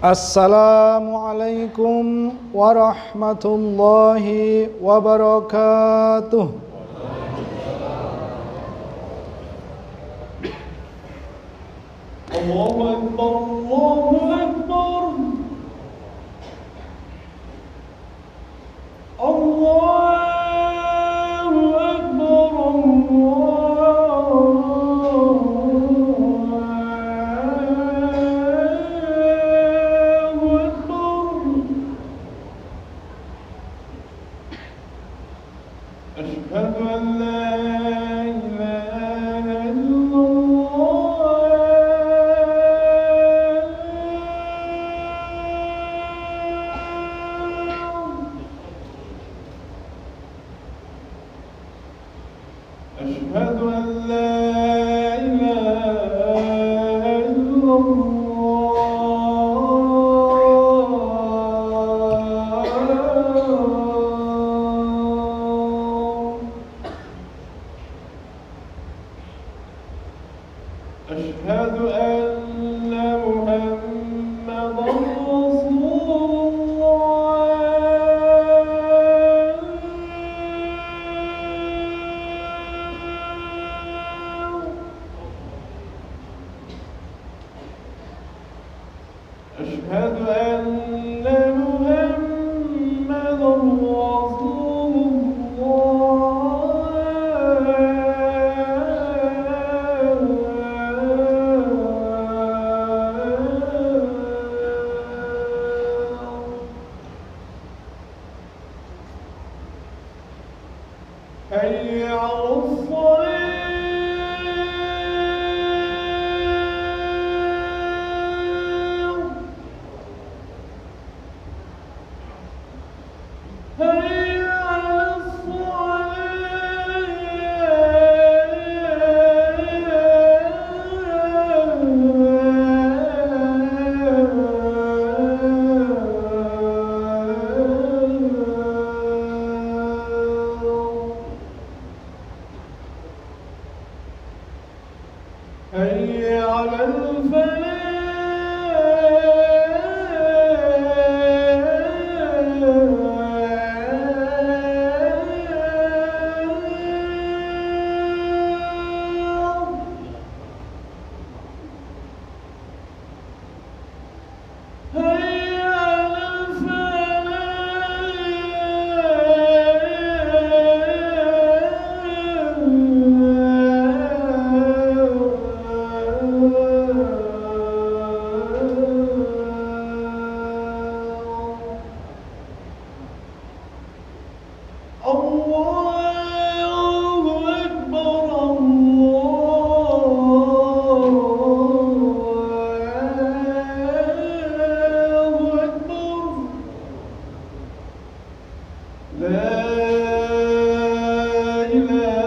Assalamualaikum warahmatullahi wabarakatuh. Allahu Akbar, Allahu Akbar. Allahu Akbar, Ashhadu an la ilaha illallah. Ashhadu an la ilaha illallah. Ashhadu anna Muhammadan Rasulullah. Ashhadu anna Muhammadan Rasulullah. Hayya 'alas shalah. Hayya 'alas Hayya 'alal falah. Allahu Akbar, Allahu Akbar. La ilaha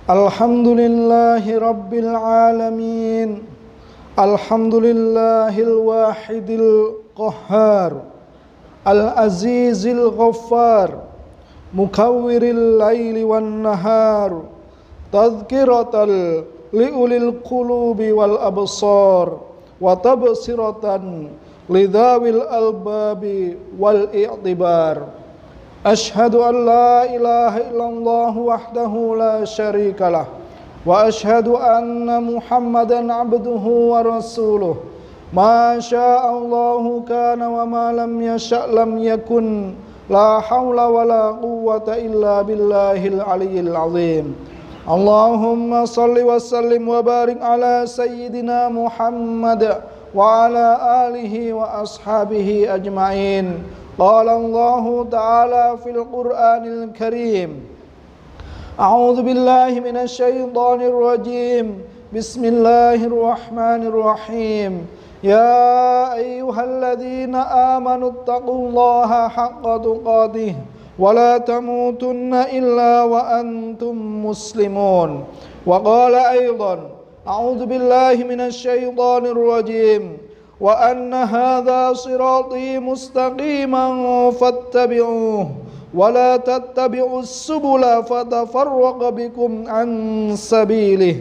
Alhamdulillahi rabbil alamin. Alhamdulillahil wahidil qahhar, al-azizil ghaffar, mukawwiril laili wan nahar, tadhkiratal liulil qulubi wal absar, wa tabsiratan lidhawil albabi wal i'tibar. Ashhadu an la ilaha illallah wahdahu la syarika lah, wa ashhadu anna Muhammadan abduhu wa rasuluh. Ma sya'allahu kana wa ma lam yasha' lam yakun. La hawla wa la quwwata illa billahil aliyyil azim. Allahumma salli wa sallim wa barik ala sayyidina Muhammad wa ala alihi wa ashabihi ajma'in. Qala Allahu ta'ala fil Qur'anil Karim. A'udzu billahi minasy syaithanir rajim. Bismillahirrahmanirrahim. Ya ayyuhalladzina amanu taqullaha haqqa tuqatih ولا تموتن إلا وأنتم مسلمون. وقال أيضا أعوذ بالله من الشيطان الرجيم وأن هذا صراطي مستقيما فاتبعوه ولا تتبعوا السبل فتفرق بكم عن سبيله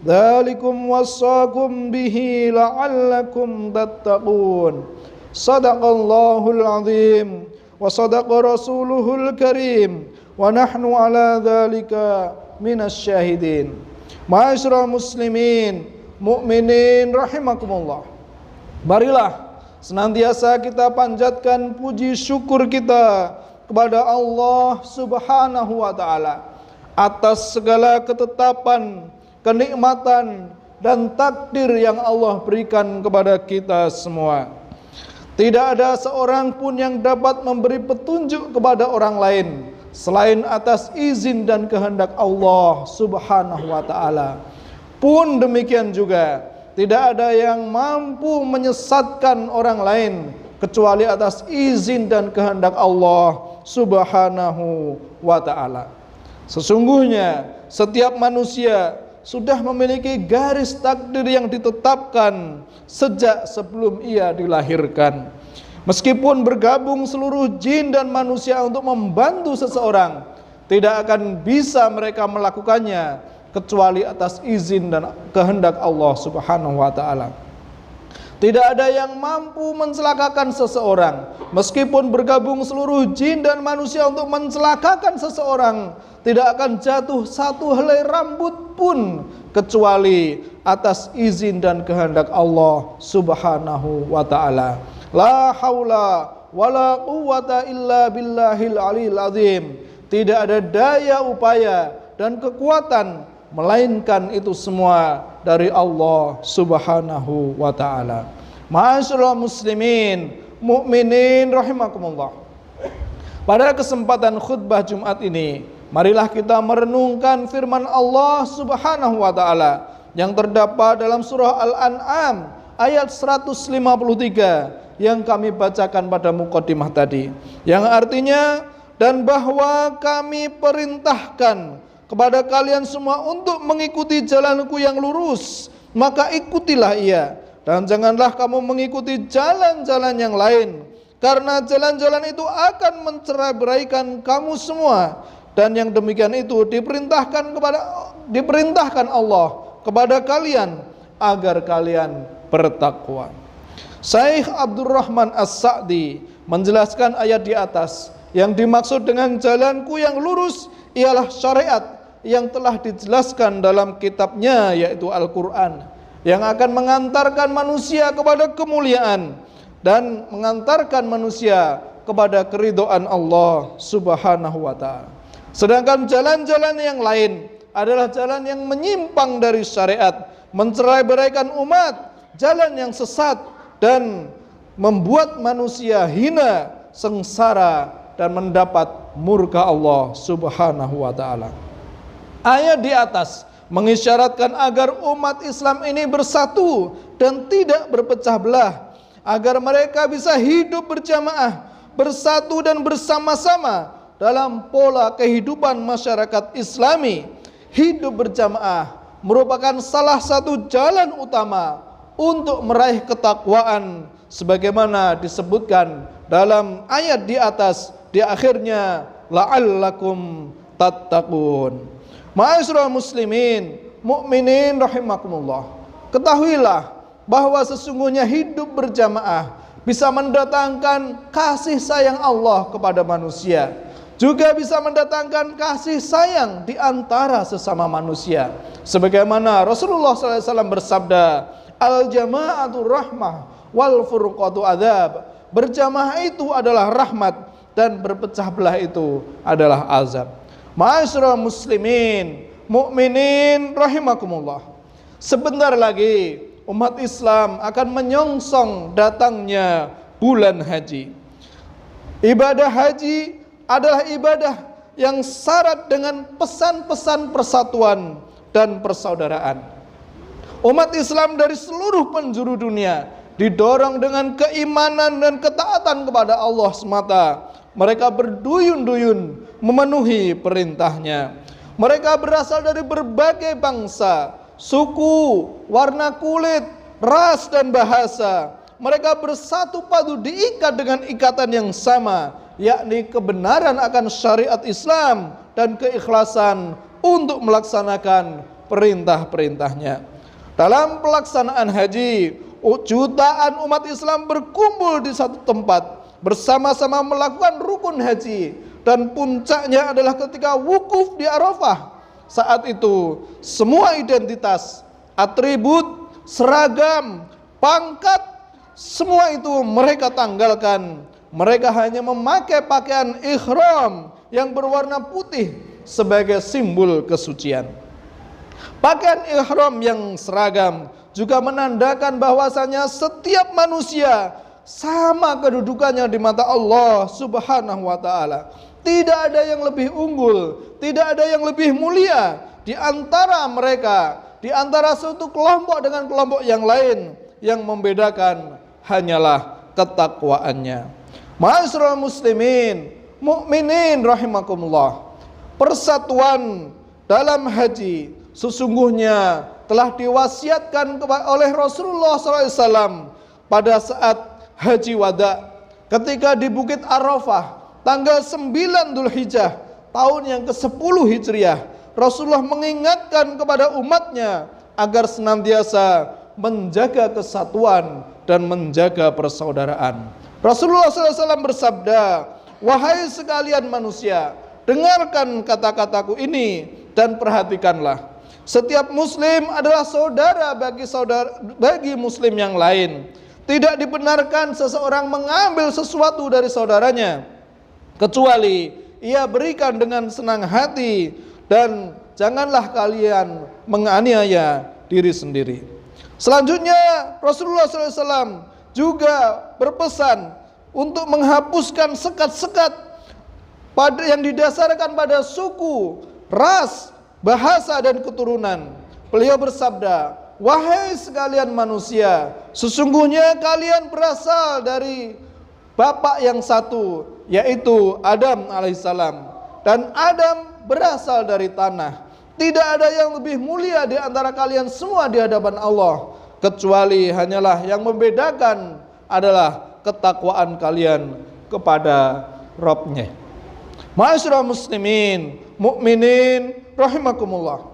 ذلكم وصاكم به لعلكم تتقون. صدق الله العظيم وصدق رسوله الكريم ونحن على ذلك من الشاهدين. Ma'asyiral muslimin, mukminin rahimakumullah. Marilah senantiasa kita panjatkan puji syukur kita kepada Allah Subhanahu wa taala atas segala ketetapan, kenikmatan dan takdir yang Allah berikan kepada kita semua. Tidak ada seorang pun yang dapat memberi petunjuk kepada orang lain selain atas izin dan kehendak Allah Subhanahu wa taala. Pun demikian juga tidak ada yang mampu menyesatkan orang lain kecuali atas izin dan kehendak Allah Subhanahu wa taala. Sesungguhnya setiap manusia sudah memiliki garis takdir yang ditetapkan sejak sebelum ia dilahirkan. Meskipun bergabung seluruh jin dan manusia untuk membantu seseorang, tidak akan bisa mereka melakukannya kecuali atas izin dan kehendak Allah Subhanahu wa taala. Tidak ada yang mampu mencelakakan seseorang, meskipun bergabung seluruh jin dan manusia untuk mencelakakan seseorang, tidak akan jatuh satu helai rambut pun kecuali atas izin dan kehendak Allah Subhanahu wa taala. La haula wala quwwata illa billahil aliyil azim. Tidak ada daya upaya dan kekuatan melainkan itu semua dari Allah Subhanahu wa taala. Ma'asyiral muslimin, mukminin rahimakumullah. Pada kesempatan khutbah Jumat ini, marilah kita merenungkan firman Allah Subhanahu wa taala yang terdapat dalam surah Al-An'am ayat 153 yang kami bacakan pada muqaddimah tadi, yang artinya, dan bahwa kami perintahkan kepada kalian semua untuk mengikuti jalanku yang lurus, maka ikutilah ia, dan janganlah kamu mengikuti jalan-jalan yang lain, karena jalan-jalan itu akan mencerai-beraikan kamu semua, dan yang demikian itu diperintahkan Allah kepada kalian agar kalian bertakwa. Syekh Abdurrahman As-Sa'di menjelaskan ayat di atas, yang dimaksud dengan jalanku yang lurus ialah syariat yang telah dijelaskan dalam kitabnya, yaitu Al-Quran, yang akan mengantarkan manusia kepada kemuliaan dan mengantarkan manusia kepada keridhaan Allah Subhanahu wa ta'ala. Sedangkan jalan-jalan yang lain adalah jalan yang menyimpang dari syariat, mencerai-beraikan umat, jalan yang sesat, dan membuat manusia hina, sengsara, dan mendapat murka Allah Subhanahu wa ta'ala. Ayat di atas mengisyaratkan agar umat Islam ini bersatu dan tidak berpecah belah, agar mereka bisa hidup berjamaah, bersatu dan bersama-sama dalam pola kehidupan masyarakat Islami. Hidup berjamaah merupakan salah satu jalan utama untuk meraih ketakwaan, sebagaimana disebutkan dalam ayat di atas, di akhirnya la'allakum tattaqun. Ma'asyiral muslimin, mukminin rahimakumullah. Ketahuilah bahwa sesungguhnya hidup berjamaah bisa mendatangkan kasih sayang Allah kepada manusia, juga bisa mendatangkan kasih sayang di antara sesama manusia. Sebagaimana Rasulullah SAW bersabda, al-jama'atu rahmah wal furqatu adzab. Berjamaah itu adalah rahmat dan berpecah belah itu adalah azab. Ma'asyiral muslimin, mukminin rahimakumullah. Sebentar lagi umat Islam akan menyongsong datangnya bulan haji. Ibadah haji adalah ibadah yang syarat dengan pesan-pesan persatuan dan persaudaraan. Umat Islam dari seluruh penjuru dunia didorong dengan keimanan dan ketaatan kepada Allah semata mereka berduyun-duyun memenuhi perintahnya. Mereka berasal dari berbagai bangsa, suku, warna kulit, ras dan bahasa. Mereka bersatu padu diikat dengan ikatan yang sama, yakni kebenaran akan syariat Islam dan keikhlasan untuk melaksanakan perintah-perintahnya. Dalam pelaksanaan haji, jutaan umat Islam berkumpul di satu tempat, bersama-sama melakukan rukun haji, dan puncaknya adalah ketika wukuf di Arafah. Saat itu semua identitas, atribut, seragam, pangkat, semua itu mereka tanggalkan. Mereka hanya memakai pakaian ihram yang berwarna putih sebagai simbol kesucian. Pakaian ihram yang seragam juga menandakan bahwasanya setiap manusia sama kedudukannya di mata Allah Subhanahu wa taala. Tidak ada yang lebih unggul, tidak ada yang lebih mulia di antara mereka, di antara suatu kelompok dengan kelompok yang lain. Yang membedakan hanyalah ketakwaannya. Ma'asyiral muslimin, mukminin rahimakumullah. Persatuan dalam haji sesungguhnya telah diwasiatkan oleh Rasulullah SAW pada saat haji wada, ketika di Bukit Arafah tanggal 9 Dzulhijjah tahun yang ke-10 Hijriah. Rasulullah mengingatkan kepada umatnya agar senantiasa menjaga kesatuan dan menjaga persaudaraan. Rasulullah SAW bersabda, "Wahai sekalian manusia, dengarkan kata-kataku ini dan perhatikanlah. Setiap muslim adalah saudara bagi muslim yang lain. Tidak dibenarkan seseorang mengambil sesuatu dari saudaranya kecuali ia berikan dengan senang hati, dan janganlah kalian menganiaya diri sendiri." Selanjutnya Rasulullah SAW juga berpesan untuk menghapuskan sekat-sekat yang didasarkan pada suku, ras, bahasa dan keturunan. Beliau bersabda, "Wahai sekalian manusia, sesungguhnya kalian berasal dari bapak yang satu, yaitu Adam alaihissalam, dan Adam berasal dari tanah. Tidak ada yang lebih mulia di antara kalian semua di hadapan Allah, kecuali hanyalah yang membedakan adalah ketakwaan kalian kepada Rabb-Nya." Ma'asyiral muslimin, mukminin rahimakumullah.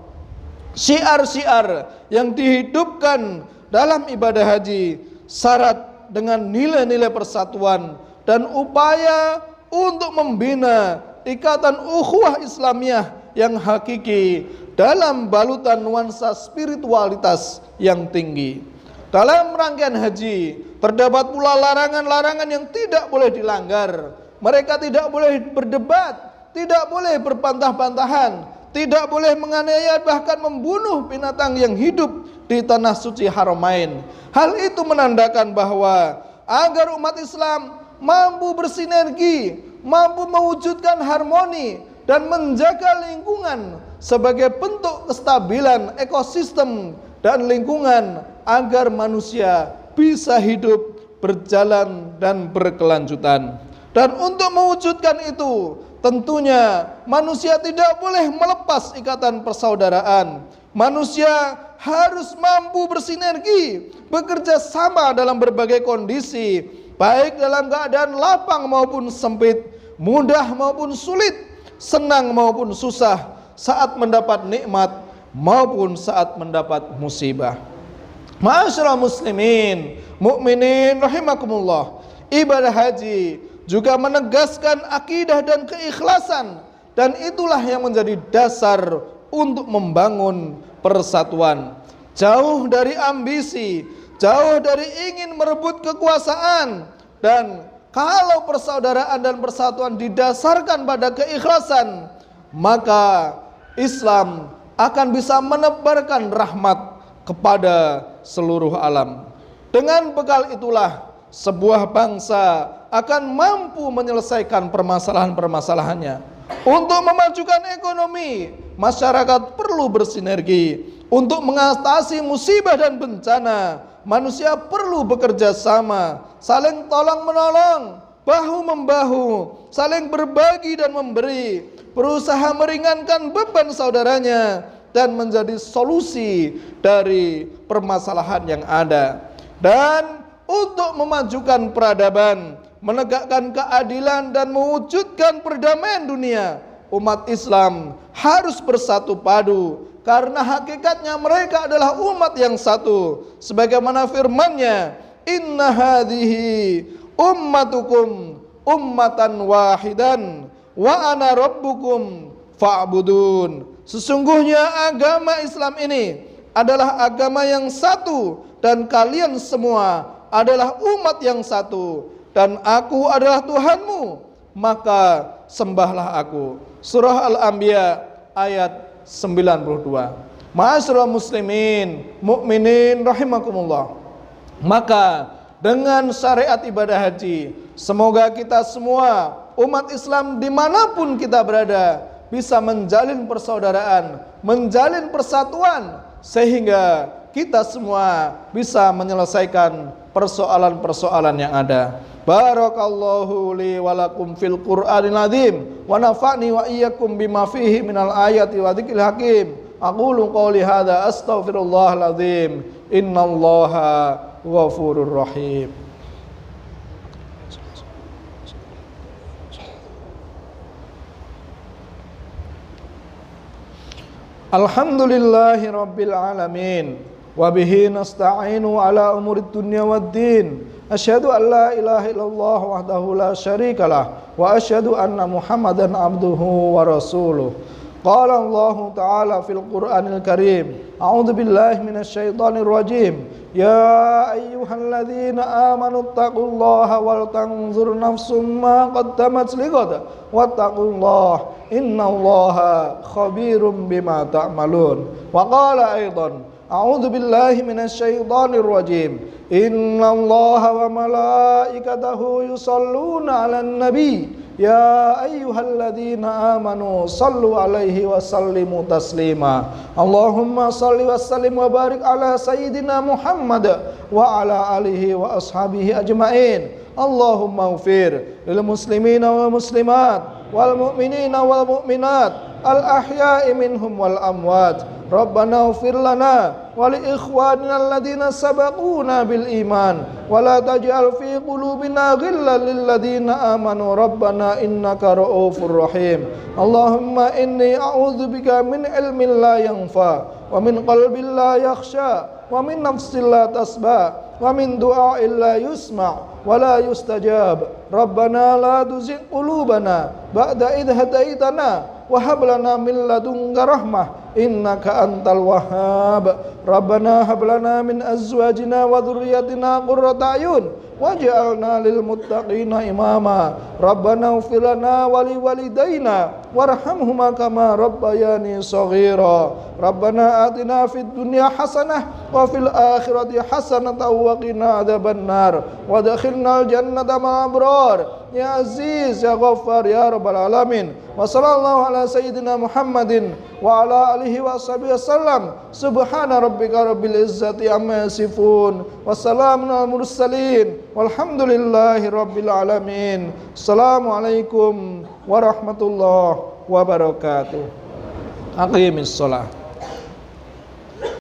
Syiar-syiar yang dihidupkan dalam ibadah haji syarat dengan nilai-nilai persatuan dan upaya untuk membina ikatan ukhuwah Islamiyah yang hakiki dalam balutan nuansa spiritualitas yang tinggi. Dalam rangkaian haji terdapat pula larangan-larangan yang tidak boleh dilanggar. Mereka tidak boleh berdebat, tidak boleh berbantah-bantahan, tidak boleh menganiaya bahkan membunuh binatang yang hidup di tanah suci Haramain. Hal itu menandakan bahwa agar umat Islam mampu bersinergi, mampu mewujudkan harmoni dan menjaga lingkungan sebagai bentuk kestabilan ekosistem dan lingkungan agar manusia bisa hidup, berjalan dan berkelanjutan. Dan untuk mewujudkan itu, tentunya manusia tidak boleh melepas ikatan persaudaraan. Manusia harus mampu bersinergi, bekerja sama dalam berbagai kondisi, baik dalam keadaan lapang maupun sempit, mudah maupun sulit, senang maupun susah, saat mendapat nikmat maupun saat mendapat musibah. Ma'asyiral muslimin, mukminin rahimakumullah. Ibadah haji juga menegaskan akidah dan keikhlasan, dan itulah yang menjadi dasar untuk membangun persatuan. Jauh dari ambisi, jauh dari ingin merebut kekuasaan, dan kalau persaudaraan dan persatuan didasarkan pada keikhlasan, maka Islam akan bisa menebarkan rahmat kepada seluruh alam. Dengan bekal itulah sebuah bangsa akan mampu menyelesaikan permasalahan-permasalahannya. Untuk memajukan ekonomi, masyarakat perlu bersinergi. Untuk mengatasi musibah dan bencana, manusia perlu bekerja sama, saling tolong-menolong. bahu-membahu, saling berbagi dan memberi, berusaha meringankan beban saudaranya dan menjadi solusi dari permasalahan yang ada. Dan untuk memajukan peradaban, menegakkan keadilan dan mewujudkan perdamaian dunia, umat Islam harus bersatu padu, karena hakikatnya mereka adalah umat yang satu. Sebagaimana firman-Nya, "Inna hadhihi ummatukum ummatan wahidan wa ana rabbukum fa'budun." Sesungguhnya agama Islam ini adalah agama yang satu dan kalian semua adalah umat yang satu dan aku adalah Tuhanmu, maka sembahlah aku. Surah Al-Anbiya ayat 92. Ma'asyiral muslimin, mukminin rahimakumullah. Maka dengan syariat ibadah haji, semoga kita semua umat Islam dimanapun kita berada bisa menjalin persaudaraan, menjalin persatuan, sehingga kita semua bisa menyelesaikan persoalan-persoalan yang ada. Barakallahu li wa lakum fil Qur'anil azim wa nafa'ni wa iyyakum bima fihi minal ayati wa dzikril hakim. Aqulu qouli hadza astaghfirullahal azim. Innallaha ghafurur rahim. Alhamdulillahi rabbil alamin, wa bihi nasta'inu ala umurid dunya waddin. Asyhadu an la ilaha illallah wahdahu la syarikalah wa asyhadu anna Muhammadan abduhu wa rasuluh. Qala Allah Ta'ala fil Qur'anil Karim, a'udzu billahi minasy syaithanir rajim. Ya ayyuhalladzina amanu taqullaha wal tanzur nafsum ma qaddamat lighad wattaqullaha innallaha khabirum bima ta'malun. Wa qala aidan, a'udzu billahi minasy syaithanir rajim. Innallaha wa malaikatahu yusholluna 'alan nabi. Ya ayyuhalladzina amanu sallu alaihi wa sallimu taslima. Allahumma salli wa sallim wa barik ala sayyidina Muhammad wa ala alihi wa ashabihi ajmain. Allahumma ighfir lil muslimina wal muslimat wal mu'minina wal mu'minat al ahya'i minhum wal amwat. Rabbana ighfir lana wa li ikhwanina alladhina sabaquna bil iman wa la taj'al fi qulubina ghillan lil ladzina amanu rabbana innaka ra'ufur rahim. Allahumma inni a'udzubika min ilmin la yanfa wa min qalbin la yakhsha wa min nafsin la tasba wa min du'a'in la yusma' wa la yustajab. Rabbana la tuzigh qulubana ba'da idh hadaitana wa hab lana min ladunka rahmah innaka antal wahhab. Rabbana hab lana min azwajina wa dhurriyyatina qurrata a'yun waj'alna lil muttaqina imama. Rabbana ighfir lana wa li walidayna warhamhuma kama rabbayani shaghira. Rabbana atina fid dunya hasanah wa fil akhirati hasanah wa qina adzabannar wa adkhilnal jannata ma'al abrar. Ya Aziz ya Ghaffar ya Rabbal alamin. Wa sallallahu ala sayyidina Muhammadin wa ala alihi wa sahbihi wasallam. Subhana rabbika rabbil izzati amma yasifun wa salamun alal mursalin walhamdulillahi rabbil alamin. Assalamualaikum warahmatullahi wabarakatuh. Aqimis shalah.